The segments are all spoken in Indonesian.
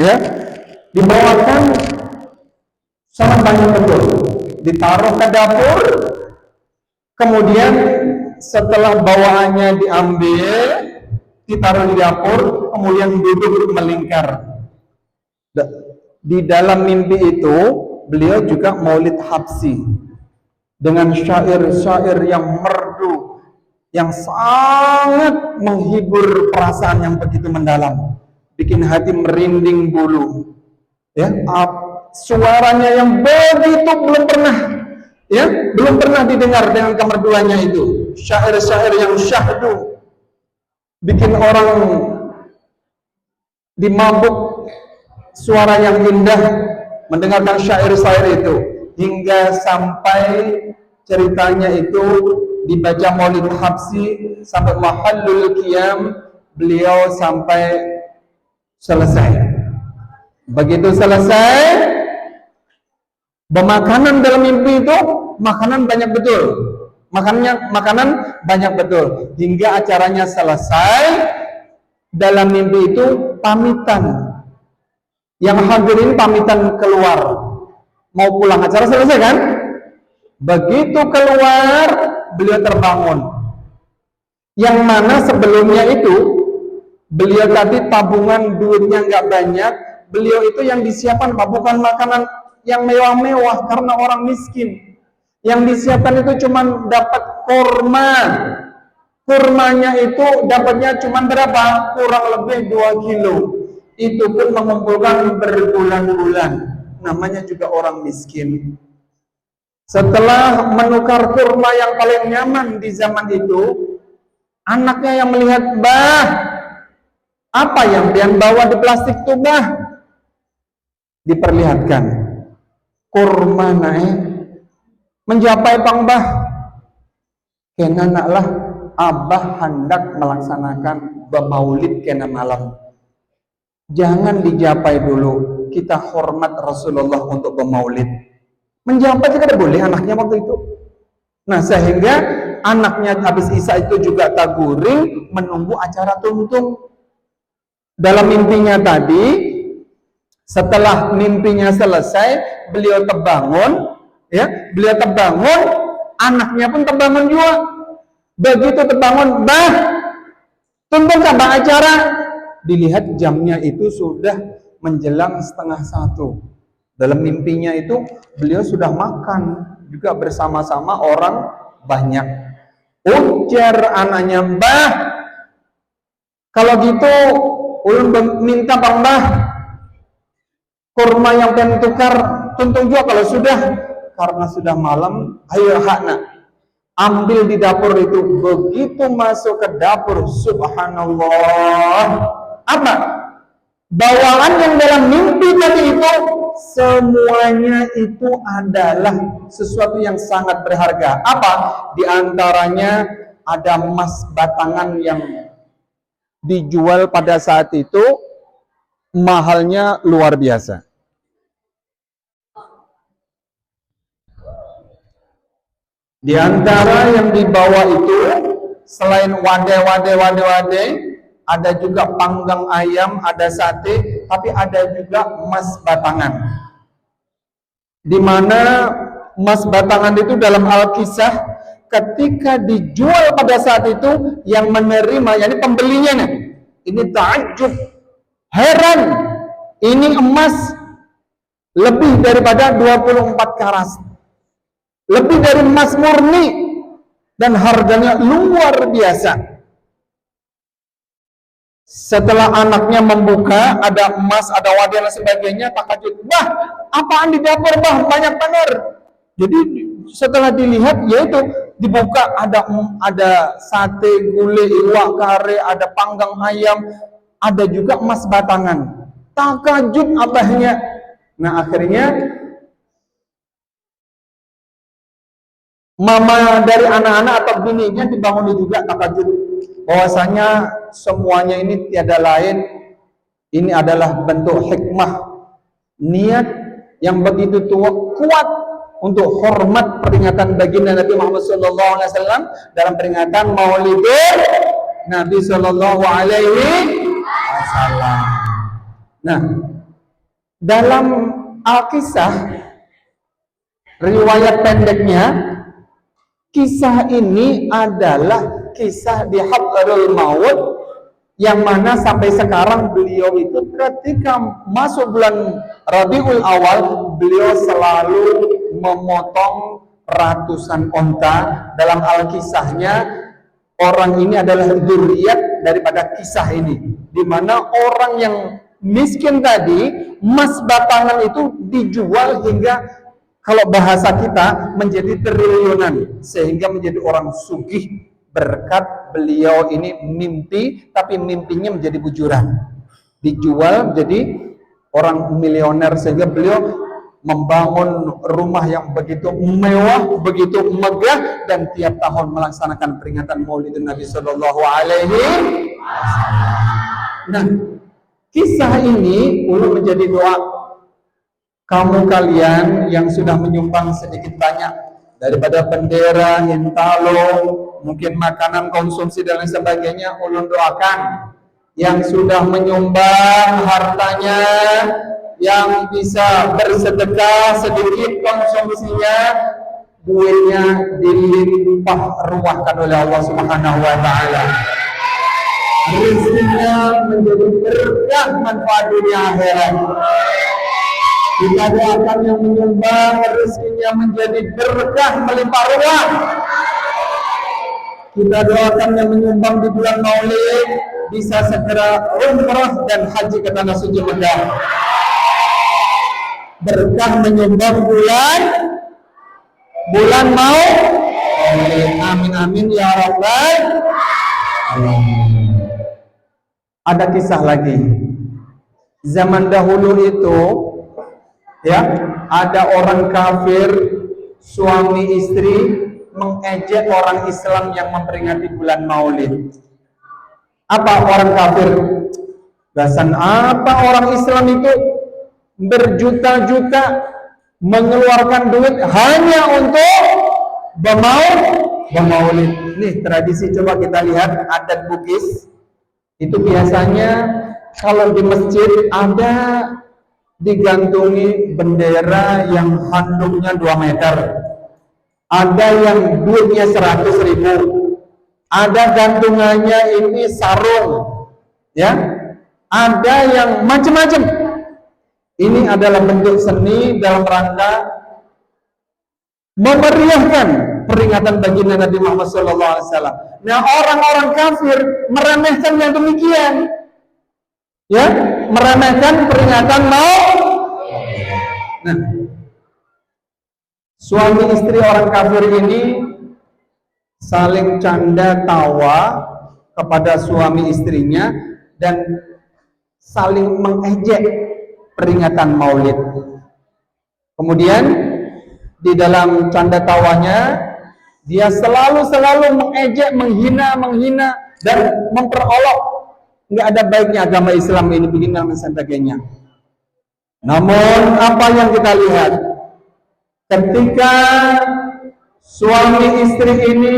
ya, dibawakan sangat banyak betul, ditaruh ke dapur, kemudian setelah bawaannya diambil, ditaruh di dapur, kemudian duduk melingkar. Di dalam mimpi itu beliau juga maulid habsi dengan syair-syair yang merdu, yang sangat menghibur perasaan yang begitu mendalam, bikin hati merinding bulu. Ya, suaranya yang begitu belum pernah didengar dengan kemerduannya itu. Syair-syair yang syahdu, bikin orang dimabuk suara yang indah mendengarkan syair-syair itu, hingga sampai ceritanya itu dibaca maulid habsi sampai mahallul qiyam, beliau sampai selesai. Begitu selesai, bermakanan dalam mimpi itu makanan banyak betul, makanan banyak betul, hingga acaranya selesai. Dalam mimpi itu pamitan, yang hadirin pamitan keluar, mau pulang, acara selesai kan? Begitu keluar, beliau terbangun. Yang mana sebelumnya itu beliau tadi tabungan duitnya nggak banyak, beliau itu yang disiapkan bukan makanan yang mewah-mewah karena orang miskin. Yang disiapkan itu cuma dapat kurma. Kurmanya itu dapatnya cuma berapa? Kurang lebih 2 kilo. Itu pun mengumpulkan berbulan-bulan. Namanya juga orang miskin. Setelah menukar kurma yang paling nyaman di zaman itu, anaknya yang melihat, "Bah, apa yang dia bawa di plastik tuh, Bah?" Diperlihatkan kurma naik mencapai pang, Bah. Kena naklah Abah hendak melaksanakan bermaulid kena malam. Jangan dijapai dulu, kita hormat Rasulullah untuk bermaulid. Menjapai tidak boleh anaknya waktu itu. Nah, sehingga anaknya habis Isya itu juga taguring menunggu acara tuntung. Dalam mimpinya tadi, setelah mimpinya selesai, beliau terbangun, anaknya pun terbangun juga. Begitu terbangun, "Bah, tuntung kabar acara." Dilihat jamnya itu sudah menjelang 1:30. Dalam mimpinya itu beliau sudah makan juga bersama-sama orang banyak. Ujar anaknya, "Bah, kalau gitu ulun minta Bang Bah, kurma yang pengen tukar tuntung juga kalau sudah, karena sudah malam, ayo hakna." Ambil di dapur itu. Begitu masuk ke dapur, subhanallah, apa? Bawaan yang dalam mimpi tadi itu semuanya itu adalah sesuatu yang sangat berharga. Apa? Di antaranya ada emas batangan yang dijual pada saat itu mahalnya luar biasa. Di antara yang dibawa itu selain wade, ada juga panggang ayam, ada sate, tapi ada juga emas batangan. Di mana emas batangan itu dalam Al-Kisah ketika dijual pada saat itu, yang menerima, yakni pembelinya nih, ini ta'ajjub, heran, ini emas lebih daripada 24 karat. Lebih dari emas murni, dan harganya luar biasa. Setelah anaknya membuka, ada emas, ada wadah dan sebagainya, takjub, "Bah, apaan di dapur, Bah? Banyak benar." Jadi setelah dilihat, yaitu dibuka, ada sate, gulai, iwak kare, ada panggang ayam, ada juga emas batangan. Takjub abahnya. Nah, akhirnya mama dari anak-anak atau bininya dibangun juga takjub, bahwasanya semuanya ini tiada lain, ini adalah bentuk hikmah niat yang begitu kuat untuk hormat peringatan baginda Nabi Muhammad SAW dalam peringatan Maulidin Nabi SAW. Nah, dalam Al-Kisah, riwayat pendeknya, kisah ini adalah kisah di Hadrul Maut, yang mana sampai sekarang beliau itu ketika masuk bulan Rabiul Awal, beliau selalu memotong ratusan onta. Dalam Al-Kisahnya, orang ini adalah dzurriyyat daripada kisah ini, di mana orang yang miskin tadi, emas batangan itu dijual hingga, kalau bahasa kita, menjadi triliunan, sehingga menjadi orang sugih berkat beliau ini mimpi, tapi mimpinya menjadi bujuran, dijual menjadi orang milioner, sehingga beliau membangun rumah yang begitu mewah, begitu megah, dan tiap tahun melaksanakan peringatan Maulidin Nabi Sallallahu Alaihi Wasallam. Nah, kisah ini perlu menjadi doa kamu kalian yang sudah menyumbang sedikit banyak daripada bendera, hintalo, mungkin makanan konsumsi dan lain sebagainya. Ulun doakan yang sudah menyumbang hartanya, yang bisa bersedekah sedikit konsumsinya, duitnya dilimpah ruahkan oleh Allah Subhanahu wa taala. Rezekinya menjadi berkah manfaat dunia akhirat. Kita doakan yang menyumbang rezekinya menjadi berkah melimpah ruah. Kita doakan yang menyumbang di bulan Maulid bisa segera umrah dan haji ke tanah suci Mekah. Berkah menyumbang bulan Maulid. Amin amin ya rabbal alamin. Ada kisah lagi. Zaman dahulu itu, ya, ada orang kafir, suami istri mengejek orang Islam yang memperingati bulan Maulid. Apa orang kafir? Gasan apa orang Islam itu berjuta-juta mengeluarkan duit hanya untuk bermaulid. Nih tradisi, coba kita lihat adat Bugis. Itu biasanya kalau di masjid ada digantungi bendera yang handuknya 2 meter, ada yang duitnya 100.000, ada gantungannya ini sarung, ya, ada yang macam-macam. Ini adalah bentuk seni dalam rangka memeriahkan peringatan baginda Nabi Muhammad SAW. Nah, orang-orang kafir meremehkan yang demikian, ya, meremehkan peringatan Nah, suami istri orang kafir ini saling canda tawa kepada suami istrinya dan saling mengejek peringatan Maulid. Kemudian di dalam canda tawanya dia selalu mengejek, menghina dan memperolok. Nggak ada baiknya agama Islam ini, begini dan sebagainya. Namun apa yang kita lihat ketika suami istri ini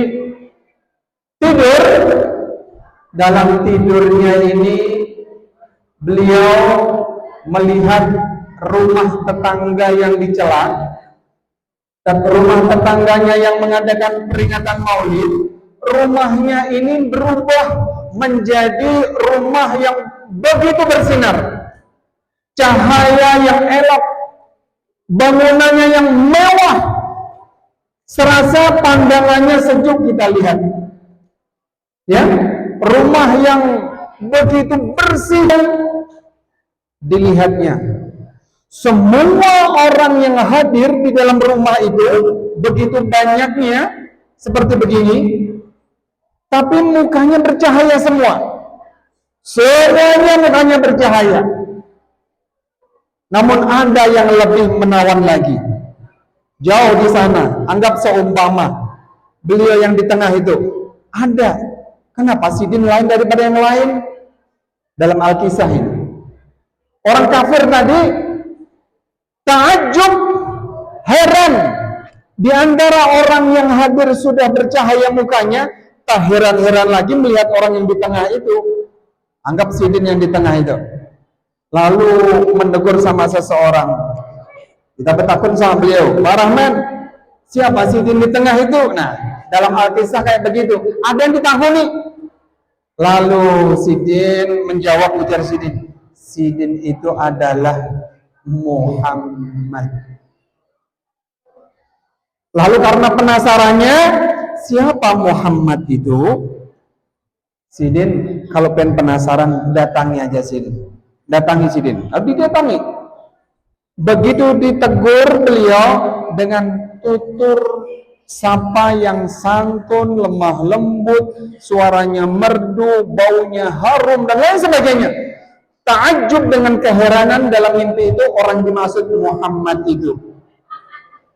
tidur, dalam tidurnya ini beliau melihat rumah tetangga yang dicela, dan rumah tetangganya yang mengadakan peringatan Maulid, rumahnya ini berubah menjadi rumah yang begitu bersinar, cahaya yang elok, bangunannya yang mewah, serasa pandangannya sejuk kita lihat, ya, rumah yang begitu bersih dilihatnya. Semua orang yang hadir di dalam rumah itu begitu banyaknya seperti begini, tapi mukanya bercahaya semua. Semuanya mukanya bercahaya. Namun ada yang lebih menawan lagi. Jauh di sana, anggap seumpama beliau yang di tengah itu ada. Kenapa sidin lain daripada yang lain? Dalam Al-Kisah ini, orang kafir tadi takjub, heran. Di antara orang yang hadir sudah bercahaya mukanya, tak heran-heran lagi melihat orang yang di tengah itu. Anggap sidin yang di tengah itu. lalu menegur sama seseorang. Kita bertakun sama beliau, Pak Rahman, siapa Sidin di tengah itu? Nah, dalam Alkisah kayak begitu. Ada yang ditakuni. Lalu Sidin menjawab, ujar Sidin, Sidin itu adalah Muhammad. Lalu karena penasarannya, siapa Muhammad itu? Sidin, kalau pengen penasaran, datangi aja Sidin. Datangi Sidin. Lalu didatangi. Begitu ditegur beliau dengan tutur sapa yang santun, lemah lembut, suaranya merdu, baunya harum, dan lain sebagainya. Ta'ajub dengan keheranan dalam mimpi itu orang dimaksud Muhammad itu.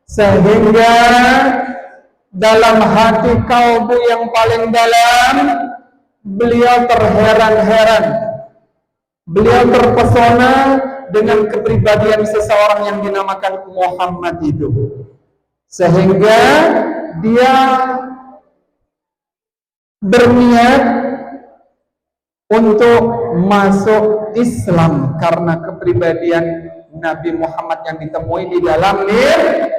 Sehingga dalam hati kalbu yang paling dalam, beliau terheran-heran. Beliau terpesona dengan kepribadian seseorang yang dinamakan Muhammad itu. Sehingga dia berniat untuk masuk Islam karena kepribadian Nabi Muhammad yang ditemui di dalam mimpi.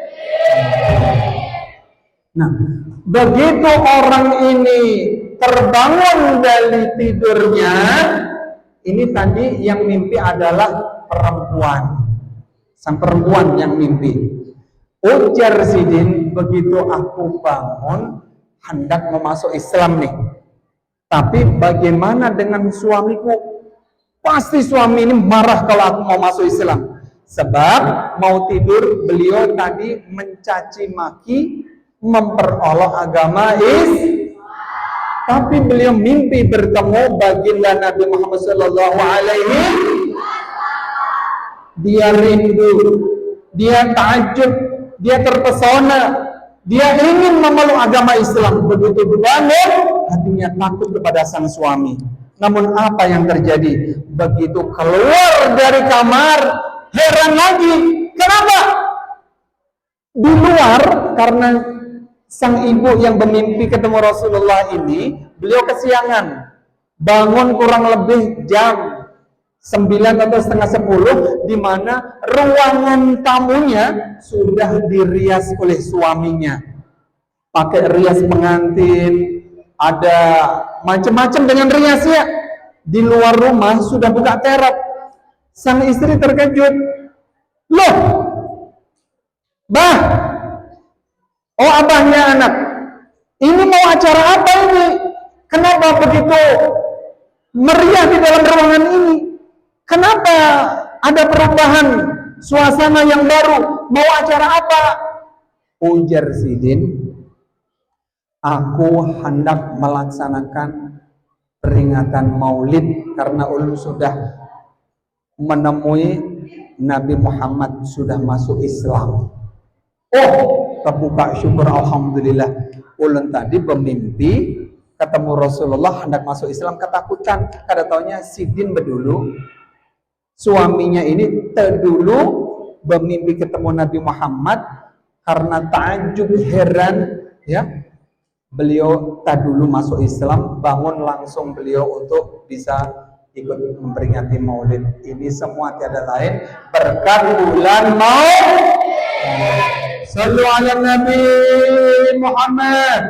Nah, begitu orang ini terbangun dari tidurnya, ini tadi yang mimpi adalah perempuan, sang perempuan yang mimpi. Ujar Sidin, begitu aku bangun hendak mau masuk Islam nih, tapi bagaimana dengan suamiku? Pasti suami ini marah kalau aku mau masuk Islam. Sebab mau tidur beliau tadi mencaci maki, memperolok agama Islam. Tapi beliau mimpi bertemu baginda Nabi Muhammad SAW. Dia rindu, dia takjub, dia terpesona, dia ingin memeluk agama Islam. Begitu bangun, hatinya takut kepada sang suami. Namun apa yang terjadi? Begitu keluar dari kamar, heran lagi. Kenapa? Di luar, karena sang ibu yang bermimpi ketemu Rasulullah ini, beliau kesiangan. Bangun kurang lebih jam 9 atau setengah 10, di mana ruangan tamunya sudah dirias oleh suaminya. Pakai rias pengantin, ada macam-macam dengan riasnya. Di luar rumah sudah buka terap. Sang istri terkejut. Loh, bah, oh abahnya anak, ini mau acara apa ini? Kenapa begitu meriah di dalam ruangan ini? Kenapa ada perubahan suasana yang baru? Mau acara apa? Ujar Sidin, aku hendak melaksanakan peringatan Maulid karena ulun sudah menemui Nabi Muhammad sudah masuk Islam. Oh, terbuka syukur alhamdulillah. Ulun tadi bermimpi ketemu Rasulullah hendak masuk Islam, ketakutan. Kada taunya Sidin bedulu, suaminya ini terdulu bermimpi ketemu Nabi Muhammad karena takjub heran, ya. Beliau tak dulu masuk Islam, bangun langsung beliau untuk bisa ikut memperingati Maulid. Ini semua tiada lain berkat bulan Maulid. Sallu ala Nabi Muhammad.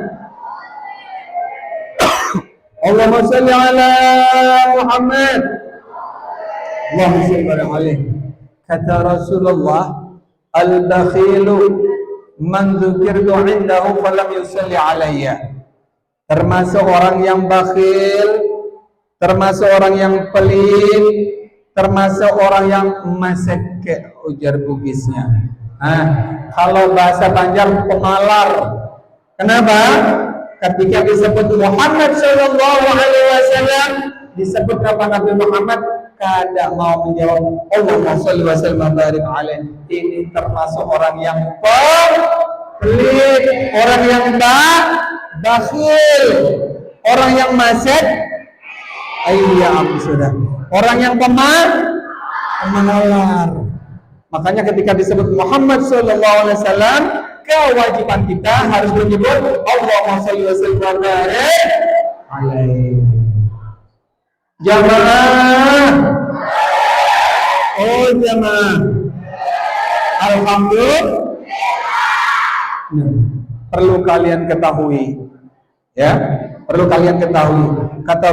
Allahumma salli ala Muhammad. Allahumma salli alaihi. Kata Rasulullah, al-bakhilu man dzukirtu indahu falam yusalli alayya. Termasuk orang yang bakhil, termasuk orang yang pelit, termasuk orang yang maseke, ujar Bugisnya. Kalau bahasa Banjar pemalar. Kenapa? Ketika disebut Muhammad sallallahu alaihi wasallam, disebut nama Nabi Muhammad, kada mau menjawab Allahumma shalli wa sallim wa barik alaihi. Ini termasuk orang yang pelit, orang yang bakhil, orang yang masek. Iya, sudah. Orang yang pemalar. Makanya ketika disebut Muhammad sallallahu alaihi wasallam, kewajiban kita harus menyebut Allahumma shalli wa sallim wa barik alaihi. Jamaah Oh jamaah. Alhamdulillah. Nah, perlu kalian ketahui, ya, perlu kalian ketahui. Kata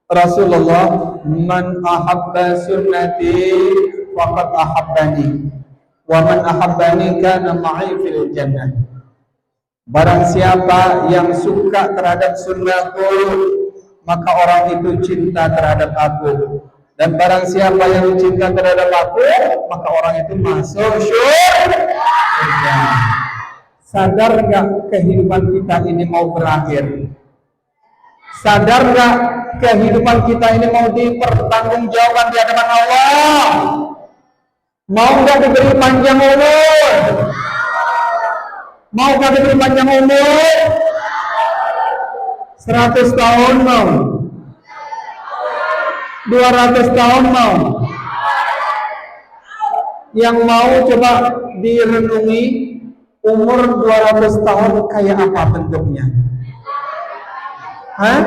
Rasulullah, man ahabba sunnati faqad ahabbani, wa man ahabbani kana ma'i fil jannah. Barang siapa yang suka terhadap sunnahku, maka orang itu cinta terhadap aku. Dan barang siapa yang cinta terhadap aku, maka orang itu masuk surga. Sadar nggak kehidupan kita ini mau berakhir? Sadar nggak kehidupan kita ini mau dipertanggungjawabkan di hadapan Allah? Mau nggak diberi panjang umur? Mau nggak diberi panjang umur? 100 tahun mau? 200 tahun mau? Yang mau coba direnungi, umur 200 tahun kayak apa bentuknya? Hah?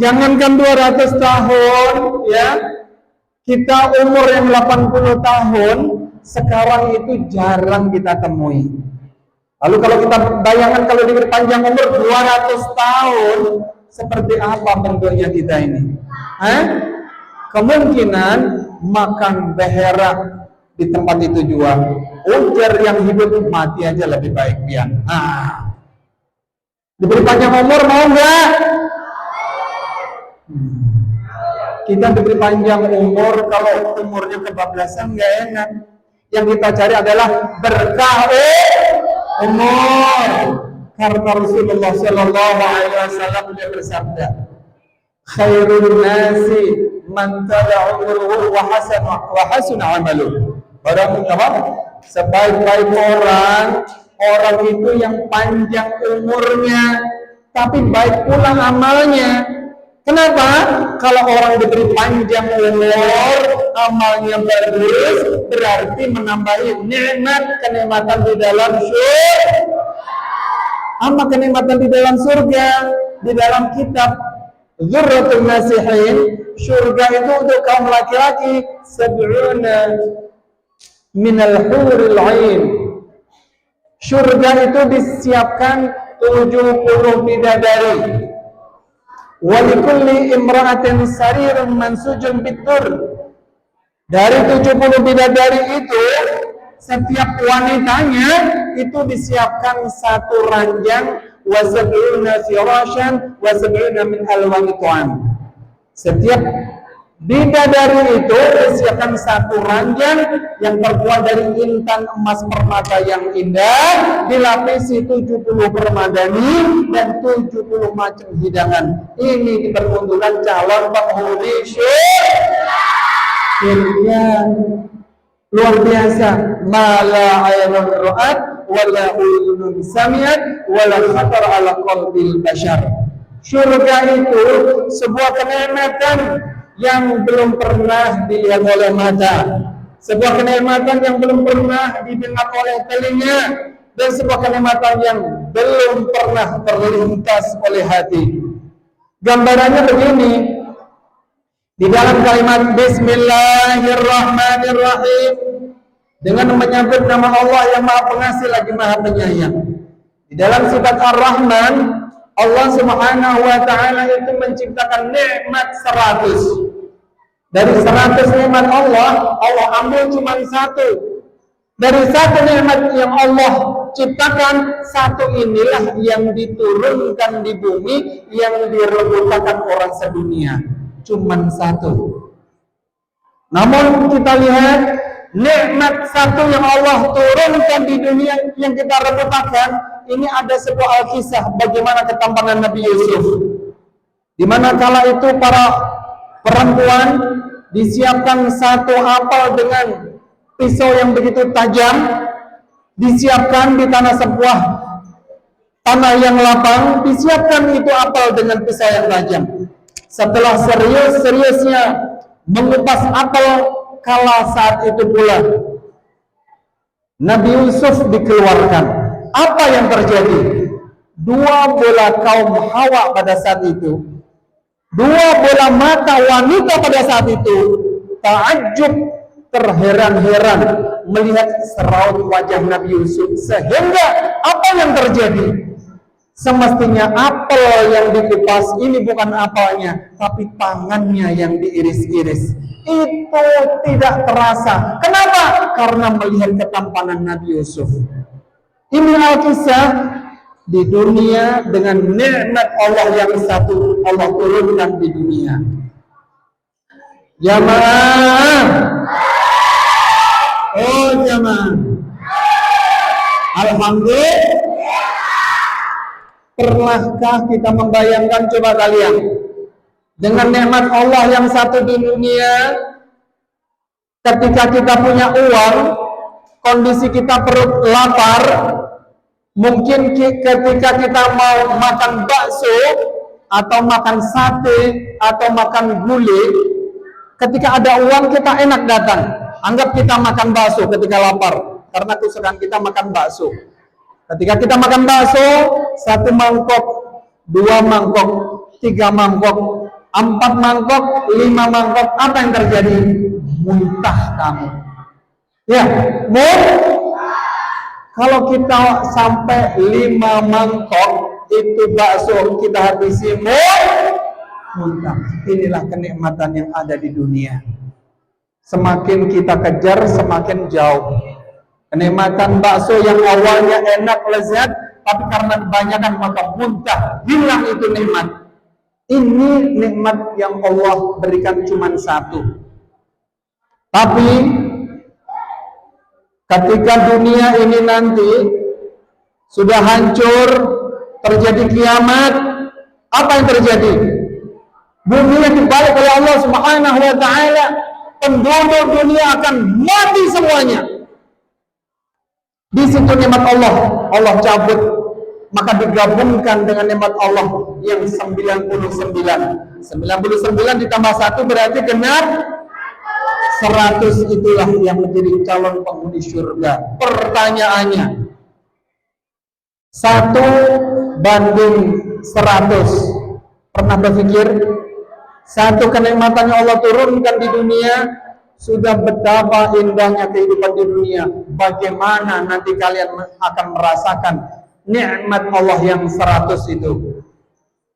Jangankan 200 tahun, ya, kita umur yang 80 tahun sekarang itu jarang kita temui. Lalu kalau kita bayangkan kalau diberi panjang umur 200 tahun, seperti apa bentuknya kita ini? Hah? Kemungkinan makan beherak di tempat itu juga. Ujar yang hidup mati aja lebih baik ya. Diberi panjang umur mau nggak? Kita diberi panjang umur, kalau umurnya kebablasan nggak enak. Yang kita cari adalah berkah umur. Karena Rasulullah Shallallahu Alaihi Wasallam dia bersabda, khairun nasi man tala umruhu wa hasuna amaluhu. Barang apa? Sebaik-baik orang itu yang panjang umurnya, tapi baik pula amalnya. Kenapa? Kalau orang diberi panjang umur, amalnya bagus, berarti menambahi kenikmatan di dalam surga. Apa kenikmatan di dalam surga? Di dalam kitab Dzurratul Nasihin, surga itu untuk kaum laki-laki 70 minal huril ain. Surga itu disiapkan 70 bidadari. Wa likulli imra'atin sarirun mansujun bidur. Dari 70 bidadari itu, setiap wanitanya itu disiapkan satu ranjang wa sab'una firasyan wa sab'una min alwani tu'am. Setiap bidadari itu disiapkan satu ranjang yang terbuat dari intan emas permata yang indah, dilapisi 70 permadani dan 70 macam hidangan. Ini diperuntukkan calon penghuni surga. Luar biasa. Mala aynun ra'at wala udhunun sami'at wala khatar ala qalbil bashar. Surga itu sebuah kenikmatan yang belum pernah dilihat oleh mata, sebuah kenikmatan yang belum pernah didengar oleh telinga, dan sebuah kenikmatan yang belum pernah terlintas oleh hati. Gambarannya begini. Di dalam kalimat Bismillahirrahmanirrahim, dengan menyebut nama Allah yang Maha Pengasih lagi Maha Penyayang. Di dalam sifat Ar-Rahman, Allah Subhanahu wa Ta'ala itu menciptakan nikmat 100. Dari 100 nikmat Allah ambil cuma satu. Dari satu nikmat yang Allah ciptakan, satu inilah yang diturunkan di bumi, yang direbutkan orang sedunia. Cuman satu. Namun kita lihat nikmat satu yang Allah turunkan di dunia yang kita rebutkan, ini ada sebuah kisah bagaimana ketampangan Nabi Yusuf. Di mana kala itu para perempuan disiapkan satu apel dengan pisau yang begitu tajam, disiapkan di sebuah tanah yang lapang, disiapkan itu apel dengan pisau yang tajam. Setelah serius-seriusnya mengupas apel, kala saat itu pula Nabi Yusuf dikeluarkan. Apa yang terjadi? Dua bola kaum Hawa pada saat itu Dua bola mata wanita pada saat itu takjub, terheran-heran melihat seraut wajah Nabi Yusuf, sehingga apa yang terjadi? Semestinya apel yang dikupas ini bukan apelnya, tapi tangannya yang diiris-iris. Itu tidak terasa. Kenapa? Karena melihat ketampanan Nabi Yusuf. Ini Alkisah di dunia dengan nikmat Allah yang satu, Allah turunkan di dunia. Jamaah, oh jamaah, alhamdulillah. Pernahkah kita membayangkan, coba kalian, dengan nikmat Allah yang satu di dunia, ketika kita punya uang, kondisi kita perut lapar, mungkin ketika kita mau makan bakso, atau makan sate, atau makan gulai, ketika ada uang kita enak datang. Anggap kita makan bakso ketika lapar, karena kesukaan kita makan bakso. Ketika kita makan bakso, 1 mangkok, 2 mangkok, 3 mangkok, 4 mangkok, 5 mangkok, apa yang terjadi? Muntah kamu. Ya, kalau kita sampai 5 mangkok itu bakso kita habisi, muntah. Inilah kenikmatan yang ada di dunia. Semakin kita kejar, semakin jauh. Kenikmatan bakso yang awalnya enak, lezat, tapi karena kebanyakan maka muntah, hilang itu nikmat. Ini nikmat yang Allah berikan cuma satu. Tapi ketika dunia ini nanti sudah hancur, terjadi kiamat, apa yang terjadi? Bumi yang dibalik oleh Allah Subhanahu wa taala, penduduk dunia akan mati semuanya. Di situ nikmat Allah, Allah cabut, maka digabungkan dengan nikmat Allah yang 99. 99 ditambah 1 berarti genap 100, itulah yang menjadi calon penghuni surga. Pertanyaannya, 1 banding 100. Pernah berpikir? 1 kenikmatan yang Allah turunkan di dunia, sudah betapa indahnya kehidupan di dunia. Bagaimana nanti kalian akan merasakan nikmat Allah yang 100 itu?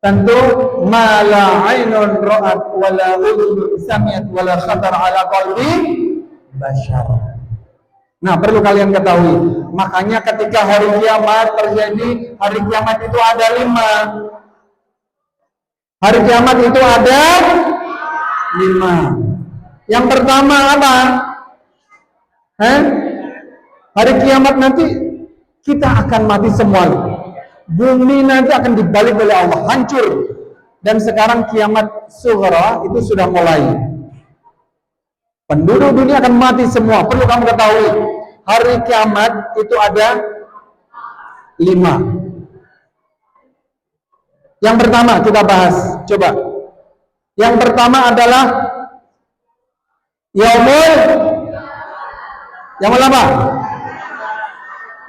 Tentu mala ainun ra'at wala udhun sami'at wala khatar ala qalbi bashar. Nah, perlu kalian ketahui. Makanya ketika hari kiamat terjadi, hari kiamat itu ada 5. Hari kiamat itu ada 5. Yang pertama apa? Hari kiamat nanti kita akan mati semua. Bumi nanti akan dibalik oleh Allah, hancur. Dan sekarang kiamat sughra itu sudah mulai. Penduduk dunia akan mati semua. Perlu kamu ketahui, hari kiamat itu ada 5. Yang pertama kita bahas, coba. Yang pertama adalah yaumul, yang apa?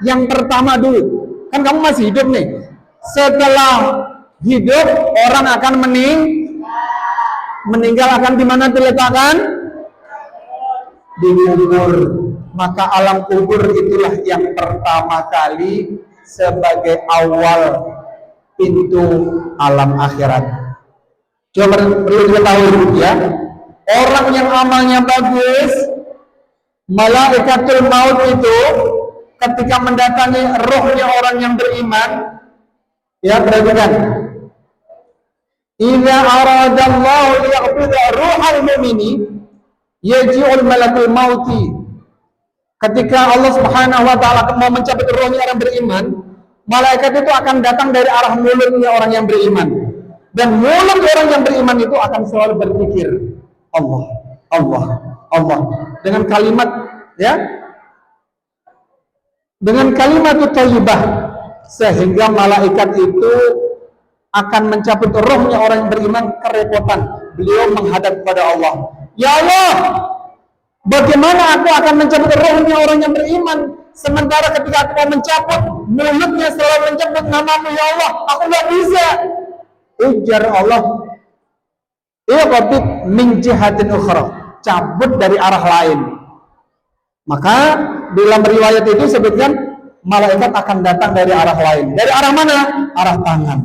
Yang pertama dulu. Kan kamu masih hidup nih. Setelah hidup orang akan meninggal, akan di mana diletakkan? Di kubur. Maka alam kubur itulah yang pertama kali sebagai awal pintu alam akhirat. Coba perlu diketahui ya. Orang yang amalnya bagus, malaikatul maut itu ketika mendatangi rohnya orang yang beriman, ya perhatikan. Idza aradallahu liyaqbida ruhal mu'mini yaji'ul malakul mauti. Ketika Allah Subhanahu wa taala mau mencabut rohnya orang beriman, malaikat itu akan datang dari arah mulutnya orang yang beriman. Dan mulut orang yang beriman itu akan selalu berpikir, Allah, Allah, Allah, dengan kalimat, ya, dengan kalimat thayyibah, sehingga malaikat itu akan mencabut rohnya orang yang beriman kerepotan. Beliau menghadap kepada Allah, ya Allah, bagaimana aku akan mencabut rohnya orang yang beriman, sementara ketika aku mencabut, mulutnya selalu mencabut namamu ya Allah, aku nggak bisa. Ujar Allah, iqbid min jihatin ukhra, cabut dari arah lain. Maka dalam riwayat itu sebutkan malaikat akan datang dari arah lain. Dari arah mana? Arah tangan.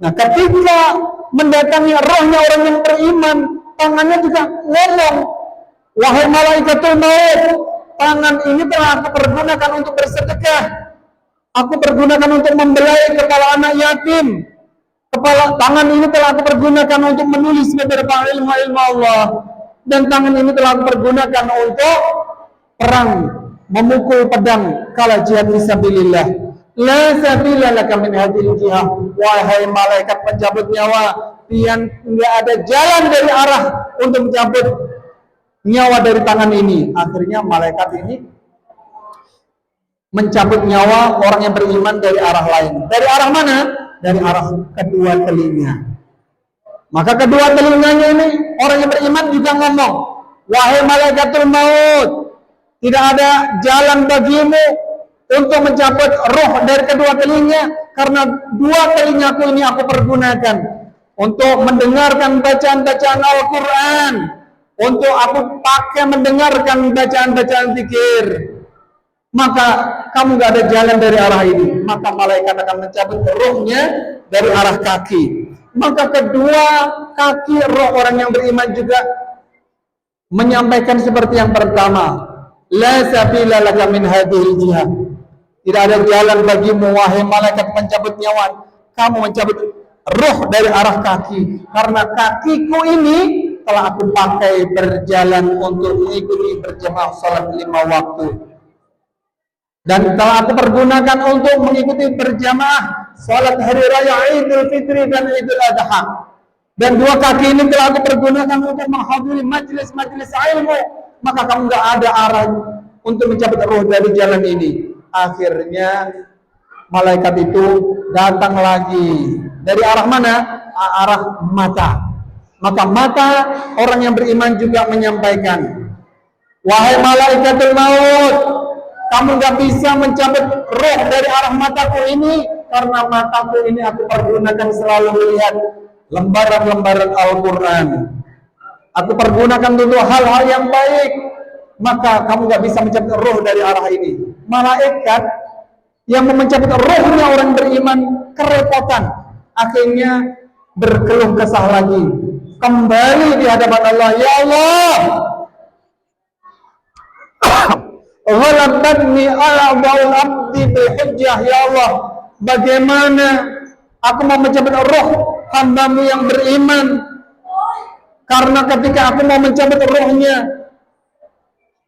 Nah, ketika mendatangi rohnya orang yang beriman, tangannya juga ngomong, wahai malaikatul maut, tangan ini telah aku pergunakan untuk bersedekah, aku pergunakan untuk membelai kepala anak yatim, tangan ini telah aku pergunakan untuk menulis beberapa ilmu Allah, dan tangan ini telah aku pergunakan untuk perang, memukul pedang kala jihad fisabilillah. La sabila laka min hadhil jihad. Wahai malaikat pencabut nyawa, pian enggak ada jalan dari arah untuk mencabut nyawa dari tangan ini. Akhirnya malaikat ini mencabut nyawa orang yang beriman dari arah lain. Dari arah mana? Dari arah kedua telinga. Maka kedua telinganya ini orang yang beriman juga ngomong, wahai malaikatul maut, tidak ada jalan bagimu untuk mencabut roh dari kedua telinga, karena dua telingaku ini aku pergunakan untuk mendengarkan bacaan-bacaan Al-Quran, untuk aku pakai mendengarkan bacaan-bacaan zikir. Maka kamu gak ada jalan dari arah ini. Maka malaikat akan mencabut rohnya dari arah kaki. Maka kedua kaki roh orang yang beriman juga menyampaikan seperti yang pertama, la sabila laka min hadhil jihad. Tidak ada jalan bagimu wahai malaikat pencabut nyawa, kamu mencabut roh dari arah kaki, karena kakiku ini telah aku pakai berjalan untuk mengikuti berjamaah salat 5 waktu, dan telah aku pergunakan untuk mengikuti berjamaah salat hari raya Idul Fitri dan Idul Adha. Dan dua kaki ini telah aku pergunakan untuk menghadiri majelis-majelis ilmu. Maka kamu gak ada arah untuk mencabut roh dari jalan ini. Akhirnya malaikat itu datang lagi dari arah mana? Arah mata. Maka mata orang yang beriman juga menyampaikan, wahai malaikatul maut, kamu gak bisa mencabut roh dari arah mataku ini, karena mataku ini aku pergunakan selalu melihat lembaran-lembaran Al-Quran. Aku pergunakan untuk hal-hal yang baik, maka kamu gak bisa mencabut roh dari arah ini. Malaikat yang mencabut rohnya orang beriman kerepotan, akhirnya berkeluh kesah lagi, kembali di hadapan Allah. Ya Allah, ghalabatni ala ba'ul abdi bihujjah. Ya Allah, bagaimana aku mau mencabut roh hambamu yang beriman, karena ketika aku mau mencabut rohnya,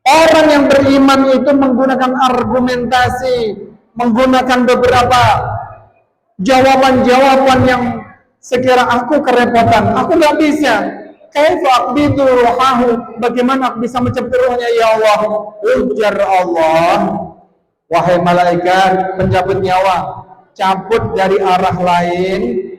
orang yang beriman itu menggunakan argumentasi, menggunakan beberapa jawaban-jawaban yang sekira aku kerepotan, aku gak bisa. Kaifa aqbidu ruhahu, bagaimana aku bisa mencabut rohnya? Ya Allah, ujar Allah, wahai malaikat pencabut nyawa, cabut dari arah lain